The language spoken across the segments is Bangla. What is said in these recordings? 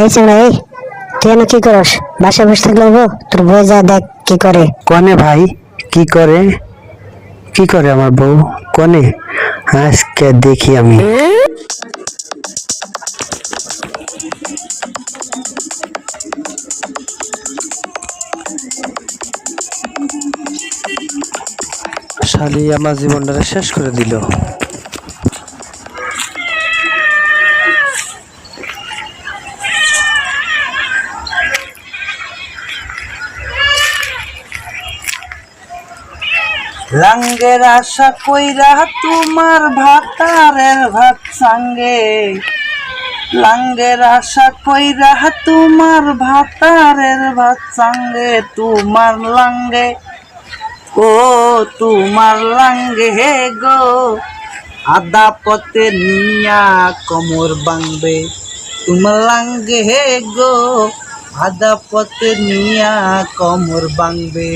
এই চ্যাংড়া, এই তুই এনে কি করস? বাসায় বসে থাকলে হবো? তোর বউ যা দেখ কি করে। কনে ভাই? কি করে? কি করে আমার বউ? কনে? আজকে দেখি আমি। শালি আমার জীবনটা শেষ করে দিল। লাঙ্গের আশা কইরা তোমার ভাতারের ভাত সাঙ্গে, লাঙ্গের আশা কইরা তোমার ভাতারের ভাত সাঙ্গে, তোমার লাঙ্গে ও তোমার লাঙ্গে হে গো, আদা পথে নিয়া কমর বাংবে, তোমার লাঙ্গে হে গো, আদা পথে নিয়া কমর বাংবে।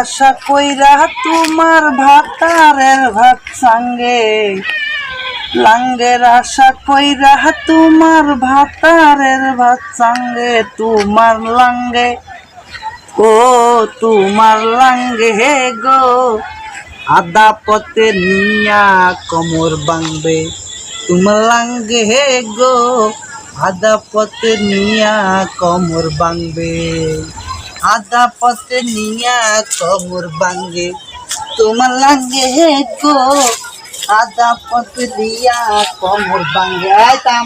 আশা কইরা তোমার ভাতারের ভাত সাঙ্গে, লাঙ্গের আশা কইরা তোমার ভাতারের ভাত সাঙ্গে, তোমার লাঙ্গে ও তোমার লাঙ্গে হে গো, আদা পথে নিয়া কমর বাংবে, তোমার লাঙ্গে হে গো, আদা পথে নিয়া কমর বাংবে, আদা পথে নিয়া কমর বাঙ্গে, তোমার লাঙ্গে হে গো, আদা পথে নিয়া কমর বাঙ্গে। আইতাম